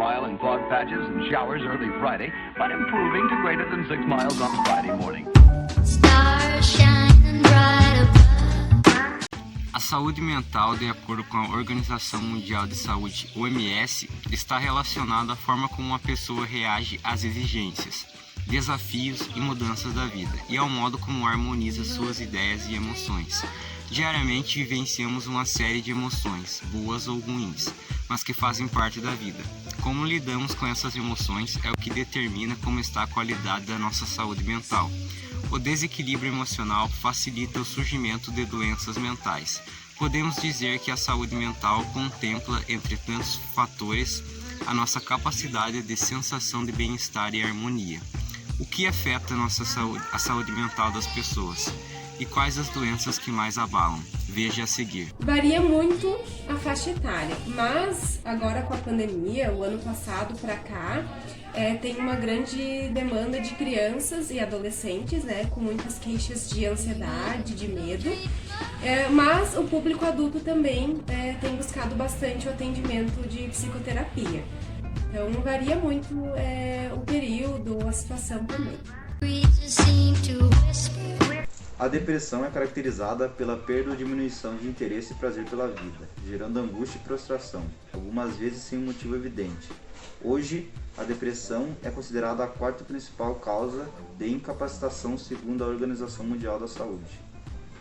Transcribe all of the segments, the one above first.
mile in fog patches and showers early Friday, but improving to greater than 6 miles on Friday morning. Stars shining bright above. A saúde mental, de acordo com a Organização Mundial de Saúde, OMS, está relacionada à forma como uma pessoa reage às exigências, desafios e mudanças da vida, e ao modo como harmoniza suas ideias e emoções. Diariamente vivenciamos uma série de emoções, boas ou ruins, mas que fazem parte da vida. Como lidamos com essas emoções é o que determina como está a qualidade da nossa saúde mental. O desequilíbrio emocional facilita o surgimento de doenças mentais. Podemos dizer que a saúde mental contempla, entre tantos fatores, a nossa capacidade de sensação de bem-estar e harmonia. O que afeta a saúde mental das pessoas? E quais as doenças que mais abalam? Veja a seguir. Varia muito a faixa etária, mas agora com a pandemia, o ano passado para cá, tem uma grande demanda de crianças e adolescentes, né, com muitas queixas de ansiedade, de medo, mas o público adulto também tem buscado bastante o atendimento de psicoterapia. Então varia muito o período, a situação também. A depressão é caracterizada pela perda ou diminuição de interesse e prazer pela vida, gerando angústia e prostração, algumas vezes sem um motivo evidente. Hoje, a depressão é considerada a quarta principal causa de incapacitação segundo a Organização Mundial da Saúde.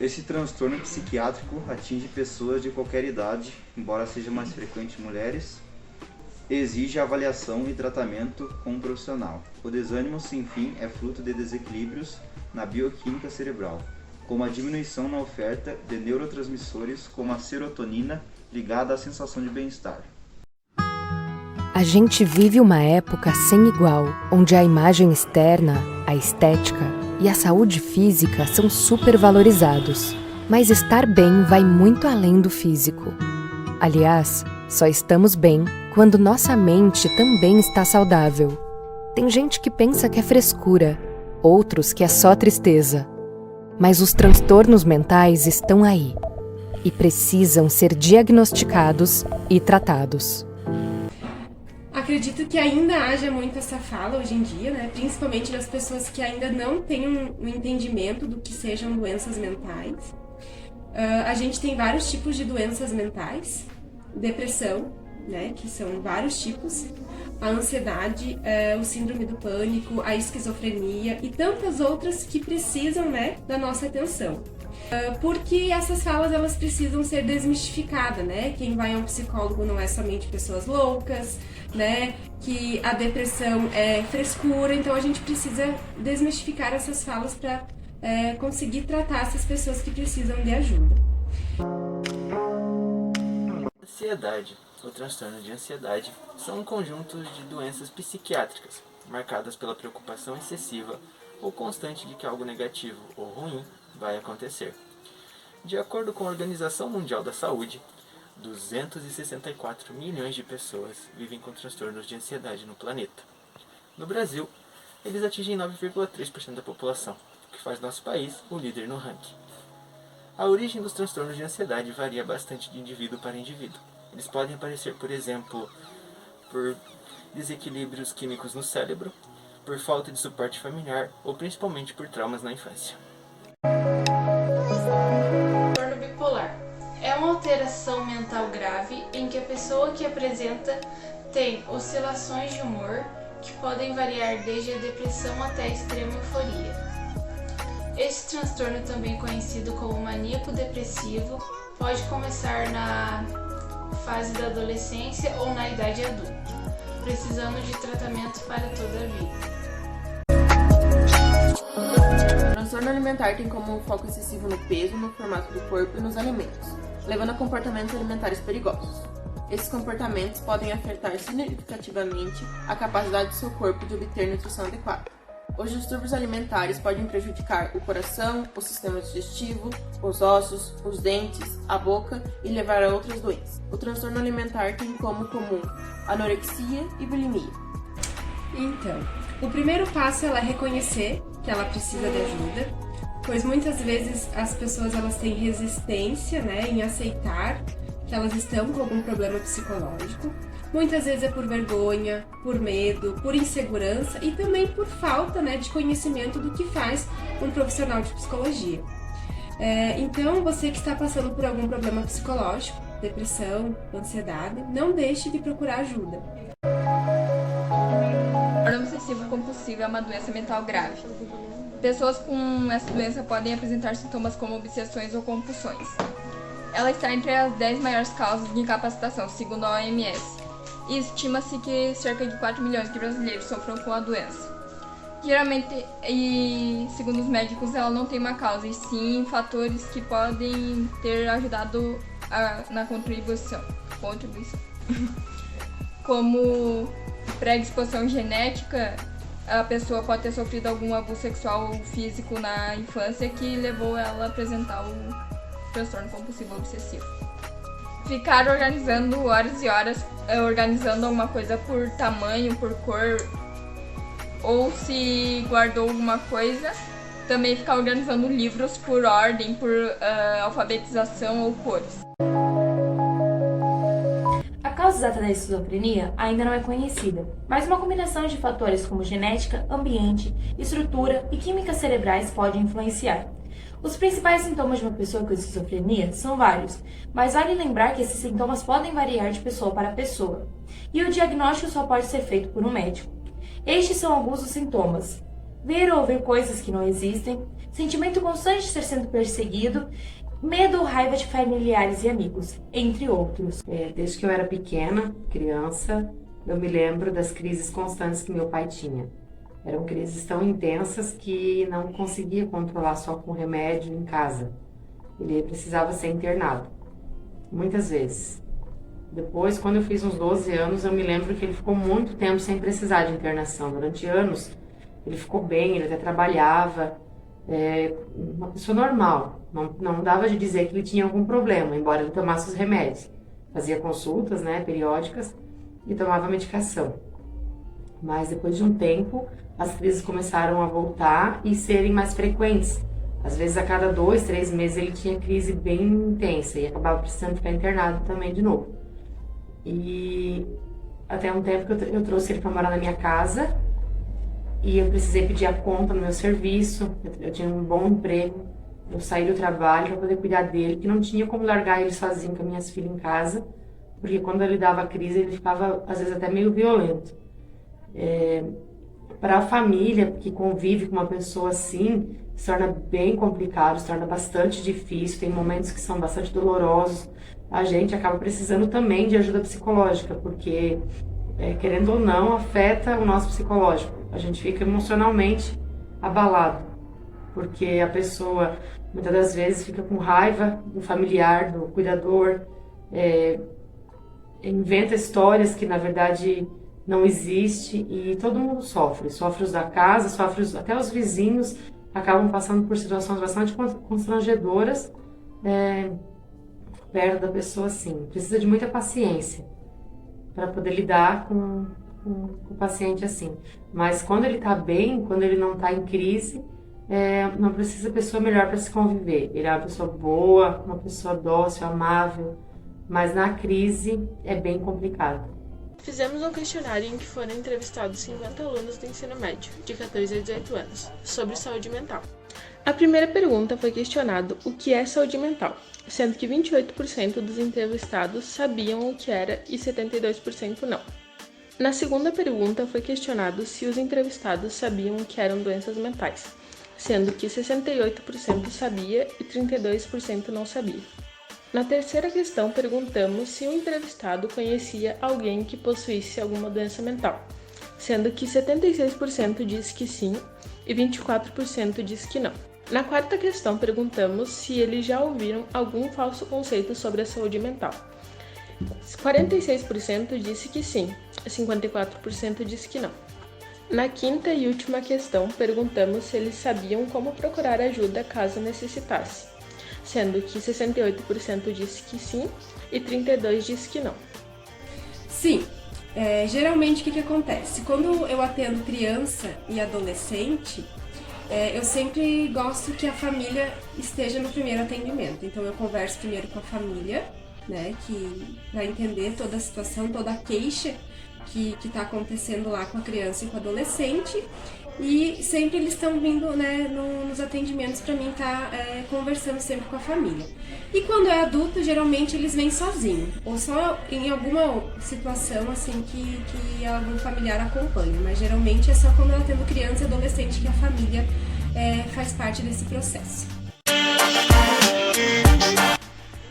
Esse transtorno psiquiátrico atinge pessoas de qualquer idade, embora seja mais frequente em mulheres, e exige avaliação e tratamento com um profissional. O desânimo sem fim é fruto de desequilíbrios na bioquímica cerebral, como a diminuição na oferta de neurotransmissores como a serotonina ligada à sensação de bem-estar. A gente vive uma época sem igual, onde a imagem externa, a estética e a saúde física são supervalorizados. Mas estar bem vai muito além do físico. Aliás, só estamos bem quando nossa mente também está saudável. Tem gente que pensa que é frescura, outros que é só tristeza. Mas os transtornos mentais estão aí e precisam ser diagnosticados e tratados. Acredito que ainda haja muito essa fala hoje em dia, né? Principalmente das pessoas que ainda não têm um entendimento do que sejam doenças mentais. A gente tem vários tipos de doenças mentais, depressão, né? Que são vários tipos, a ansiedade, o síndrome do pânico, a esquizofrenia e tantas outras que precisam, né, da nossa atenção. Porque essas falas elas precisam ser desmistificadas, né? Quem vai a um psicólogo não é somente pessoas loucas, né? Que a depressão é frescura, então a gente precisa desmistificar essas falas para conseguir tratar essas pessoas que precisam de ajuda. Ansiedade ou transtorno de ansiedade são um conjunto de doenças psiquiátricas marcadas pela preocupação excessiva ou constante de que algo negativo ou ruim vai acontecer. De acordo com a Organização Mundial da Saúde, 264 milhões de pessoas vivem com transtornos de ansiedade no planeta. No Brasil, eles atingem 9,3% da população, o que faz nosso país o líder no ranking. A origem dos transtornos de ansiedade varia bastante de indivíduo para indivíduo. Eles podem aparecer, por exemplo, por desequilíbrios químicos no cérebro, por falta de suporte familiar ou principalmente por traumas na infância. Transtorno bipolar é uma alteração mental grave em que a pessoa que apresenta tem oscilações de humor que podem variar desde a depressão até a extrema euforia. Esse transtorno, também conhecido como maníaco-depressivo, pode começar na fase da adolescência ou na idade adulta, precisando de tratamento para toda a vida. O transtorno alimentar tem como foco excessivo no peso, no formato do corpo e nos alimentos, levando a comportamentos alimentares perigosos. Esses comportamentos podem afetar significativamente a capacidade do seu corpo de obter nutrição adequada. Os distúrbios alimentares podem prejudicar o coração, o sistema digestivo, os ossos, os dentes, a boca e levar a outras doenças. O transtorno alimentar tem como comum anorexia e bulimia. Então, o primeiro passo é reconhecer que ela precisa de ajuda, pois muitas vezes as pessoas elas têm resistência, né, em aceitar que elas estão com algum problema psicológico. Muitas vezes é por vergonha, por medo, por insegurança e também por falta, né, de conhecimento do que faz um profissional de psicologia. Então, você que está passando por algum problema psicológico, depressão, ansiedade, não deixe de procurar ajuda. Transtorno obsessivo compulsivo é uma doença mental grave. Pessoas com essa doença podem apresentar sintomas como obsessões ou compulsões. Ela está entre as 10 maiores causas de incapacitação, segundo a OMS, e estima-se que cerca de 4 milhões de brasileiros sofram com a doença. Geralmente, e segundo os médicos, ela não tem uma causa, e sim fatores que podem ter ajudado na contribuição. Como predisposição genética, a pessoa pode ter sofrido algum abuso sexual ou físico na infância que levou ela a apresentar o transtorno compulsivo obsessivo. Ficar organizando horas e horas, organizando alguma coisa por tamanho, por cor, ou se guardou alguma coisa, também ficar organizando livros por ordem, por alfabetização ou cores. A causa exata da esquizofrenia ainda não é conhecida, mas uma combinação de fatores como genética, ambiente, estrutura e químicas cerebrais pode influenciar. Os principais sintomas de uma pessoa com esquizofrenia são vários, mas vale lembrar que esses sintomas podem variar de pessoa para pessoa, e o diagnóstico só pode ser feito por um médico. Estes são alguns dos sintomas: ver ou ouvir coisas que não existem, sentimento constante de estar sendo perseguido, medo ou raiva de familiares e amigos, entre outros. Desde que eu era pequena, criança, eu me lembro das crises constantes que meu pai tinha. Eram crises tão intensas que não conseguia controlar só com remédio em casa. Ele precisava ser internado, muitas vezes. Depois, quando eu fiz uns 12 anos, eu me lembro que ele ficou muito tempo sem precisar de internação. Durante anos, ele ficou bem, ele até trabalhava, uma pessoa normal. Não dava de dizer que ele tinha algum problema, embora ele tomasse os remédios. Fazia consultas, periódicas e tomava medicação. Mas depois de um tempo, as crises começaram a voltar e serem mais frequentes. Às vezes, a cada 2, 3 meses, ele tinha crise bem intensa e acabava precisando ficar internado também de novo. E até um tempo que eu trouxe ele para morar na minha casa e eu precisei pedir a conta no meu serviço. Eu tinha um bom emprego, eu saí do trabalho para poder cuidar dele, que não tinha como largar ele sozinho com as minhas filhas em casa, porque quando ele dava crise, ele ficava, às vezes, até meio violento. Para a família que convive com uma pessoa assim, se torna bem complicado, se torna bastante difícil, tem momentos que são bastante dolorosos. A gente acaba precisando também de ajuda psicológica, porque, querendo ou não, afeta o nosso psicológico. A gente fica emocionalmente abalado, porque a pessoa, muitas das vezes, fica com raiva do familiar, do cuidador, inventa histórias que, na verdade, não existe, e todo mundo sofre os da casa, até os vizinhos acabam passando por situações bastante constrangedoras perto da pessoa assim. Precisa de muita paciência para poder lidar com o paciente assim. Mas quando ele está bem, quando ele não está em crise, não precisa pessoa melhor para se conviver. Ele é uma pessoa boa, uma pessoa dócil, amável, mas na crise é bem complicado. Fizemos um questionário em que foram entrevistados 50 alunos do ensino médio, de 14 a 18 anos, sobre saúde mental. A primeira pergunta foi questionado o que é saúde mental, sendo que 28% dos entrevistados sabiam o que era e 72% não. Na segunda pergunta foi questionado se os entrevistados sabiam o que eram doenças mentais, sendo que 68% sabia e 32% não sabia. Na terceira questão, perguntamos se o entrevistado conhecia alguém que possuísse alguma doença mental, sendo que 76% disse que sim e 24% disse que não. Na quarta questão, perguntamos se eles já ouviram algum falso conceito sobre a saúde mental. 46% disse que sim, 54% disse que não. Na quinta e última questão, perguntamos se eles sabiam como procurar ajuda caso necessitasse, sendo que 68% disse que sim e 32% disse que não. Sim, geralmente o que acontece? Quando eu atendo criança e adolescente, eu sempre gosto que a família esteja no primeiro atendimento. Então eu converso primeiro com a família né, que para entender toda a situação, toda a queixa que está acontecendo lá com a criança e com o adolescente. E sempre eles estão vindo, né, nos atendimentos para mim estar conversando sempre com a família. E quando é adulto, geralmente eles vêm sozinhos, ou só em alguma situação assim que algum familiar acompanha. Mas geralmente é só quando ela tendo criança e adolescente que a família faz parte desse processo.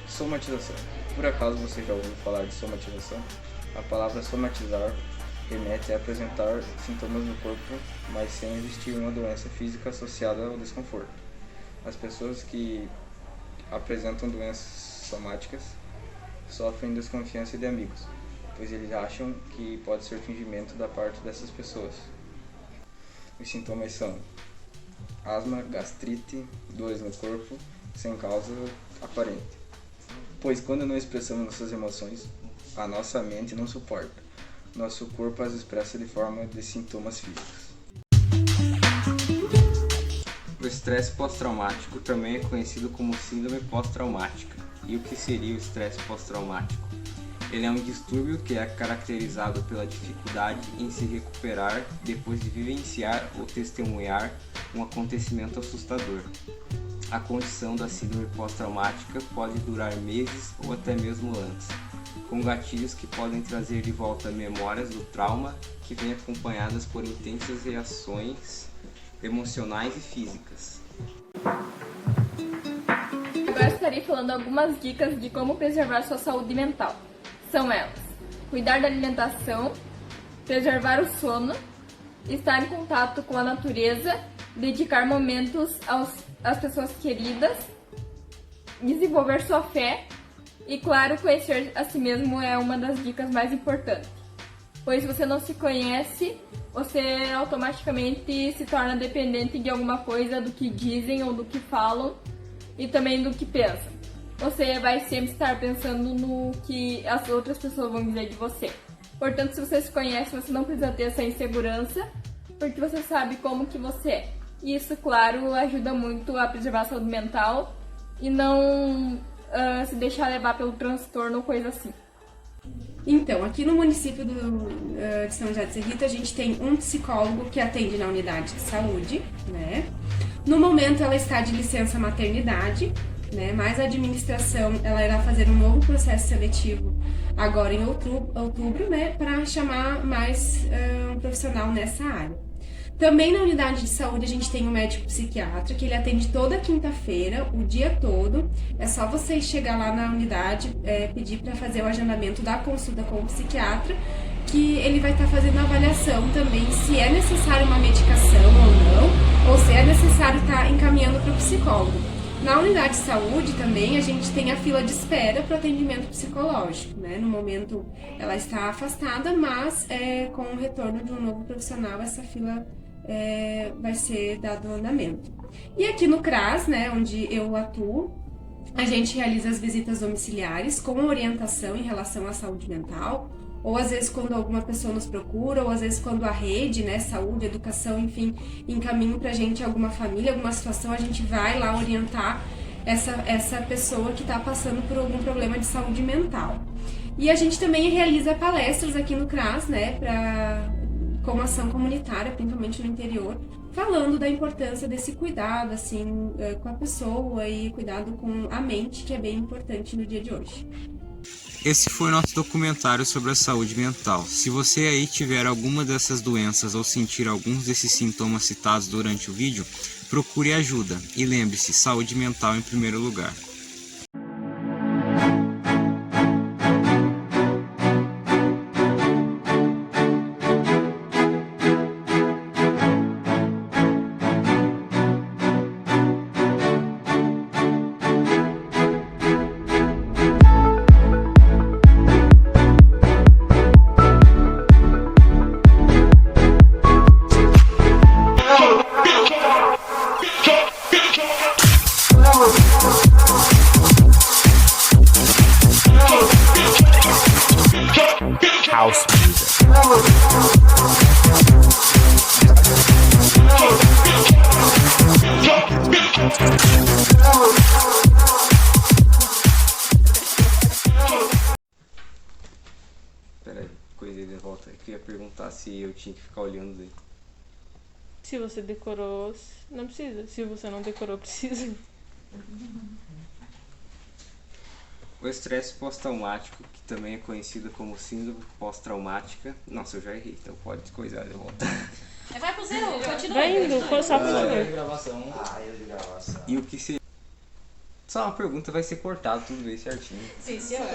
Somatização. Por acaso você já ouviu falar de somatização? A palavra somatizar remete a apresentar sintomas no corpo, mas sem existir uma doença física associada ao desconforto. As pessoas que apresentam doenças somáticas sofrem desconfiança de amigos, pois eles acham que pode ser fingimento da parte dessas pessoas. Os sintomas são asma, gastrite, dores no corpo, sem causa aparente. Pois quando não expressamos nossas emoções, a nossa mente não suporta. Nosso corpo as expressa de forma de sintomas físicos. O estresse pós-traumático também é conhecido como síndrome pós-traumática. E o que seria o estresse pós-traumático? Ele é um distúrbio que é caracterizado pela dificuldade em se recuperar depois de vivenciar ou testemunhar um acontecimento assustador. A condição da síndrome pós-traumática pode durar meses ou até mesmo anos, com gatilhos que podem trazer de volta memórias do trauma que vêm acompanhadas por intensas reações emocionais e físicas. Agora estarei falando algumas dicas de como preservar sua saúde mental. São elas: cuidar da alimentação, preservar o sono, estar em contato com a natureza, dedicar momentos às pessoas queridas, desenvolver sua fé e, claro, conhecer a si mesmo é uma das dicas mais importantes. Pois se você não se conhece, você automaticamente se torna dependente de alguma coisa, do que dizem ou do que falam e também do que pensam. Você vai sempre estar pensando no que as outras pessoas vão dizer de você. Portanto, se você se conhece, você não precisa ter essa insegurança, porque você sabe como que você é. E isso, claro, ajuda muito a preservar a saúde mental e não se deixar levar pelo transtorno ou coisa assim. Então, aqui no município de São José de Serrito, a gente tem um psicólogo que atende na unidade de saúde, né? No momento, ela está de licença maternidade, né? Mas a administração, ela irá fazer um novo processo seletivo agora em outubro, né? Para chamar mais um profissional nessa área. Também na unidade de saúde a gente tem um médico psiquiatra que ele atende toda quinta-feira, o dia todo. É só você chegar lá na unidade, pedir para fazer o agendamento da consulta com o psiquiatra, que ele vai estar fazendo a avaliação também se é necessário uma medicação ou não, ou se é necessário estar encaminhando para o psicólogo. Na unidade de saúde também a gente tem a fila de espera para o atendimento psicológico, né? No momento ela está afastada, mas com o retorno de um novo profissional essa fila vai ser dado andamento. E aqui no CRAS, né, onde eu atuo, a gente realiza as visitas domiciliares com orientação em relação à saúde mental, ou às vezes quando alguma pessoa nos procura, ou às vezes quando a rede, né, saúde, educação, enfim, encaminha pra gente alguma família, alguma situação, a gente vai lá orientar essa pessoa que está passando por algum problema de saúde mental. E a gente também realiza palestras aqui no CRAS, né, como ação comunitária, principalmente no interior, falando da importância desse cuidado, assim, com a pessoa e cuidado com a mente, que é bem importante no dia de hoje. Esse foi o nosso documentário sobre a saúde mental. Se você aí tiver alguma dessas doenças ou sentir alguns desses sintomas citados durante o vídeo, procure ajuda. E lembre-se, saúde mental em primeiro lugar. Go. porque ia perguntar se eu tinha que ficar olhando daí. Se você decorou, não precisa. Se você não decorou, precisa. O estresse pós-traumático, que também é conhecido como síndrome pós-traumática. Nossa, eu já errei, então pode coisar de volta. Vai pro zero, continua. Vai indo, só por favor. Erro de gravação. E o que se... Só uma pergunta, vai ser cortado tudo bem certinho. Sim, senhor.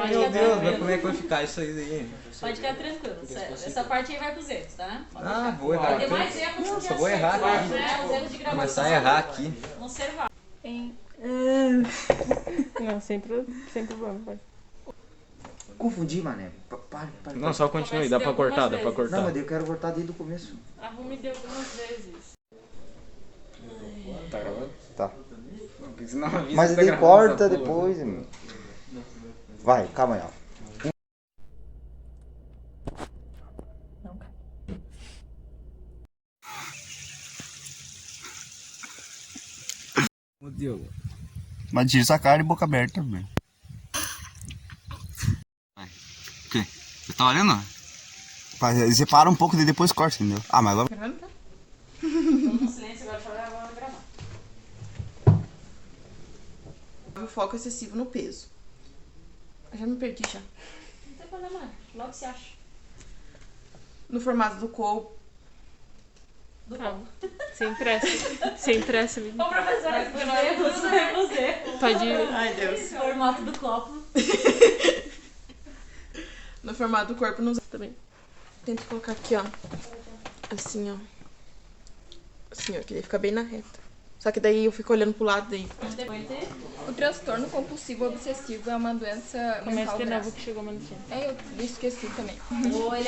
Meu Deus, mas como é que vai ficar isso aí daí? Pode ficar tranquilo. Essa parte aí vai pro zero, tá? Ah, vou errar. Tem mais erros do que Nossa, vou errar aqui. né? Os erros de gravação. Começar a errar aqui. Vão ser vários. Não, sem problema, vai. Confundi, mané. Para. Não, só continue, dá pra cortar, dá pra cortar. Não, mas eu quero cortar desde o começo. Arrume de algumas vezes. Tá gravando? Tá. Porque senão avisa Mas que tá ele gravando corta essa porra. depois. Meu. Vai, calma aí, ó. Mas tira essa cara de boca aberta, velho. O quê? Você tá olhando? Você para um pouco e depois corta, entendeu? Ah, mas vamos. Gravando, tá? Vamos no silêncio agora pra gravar. O foco excessivo no peso. Eu já me perdi já. Não tem problema, logo se acha. No formato do corpo. Do corpo. Sem pressa. Sem pressa, menina. Ô, professora, tudo é você. Pode ir. Ai, Deus. Formato do copo. No formato do corpo, não também. Tento colocar aqui, ó. Assim, ó. Assim, ó, que daí fica bem na reta. Só que daí eu fico olhando pro lado daí. O transtorno compulsivo obsessivo é uma doença Começa mental de novo grave. que chegou uma notícia. Eu esqueci também. Ou ele é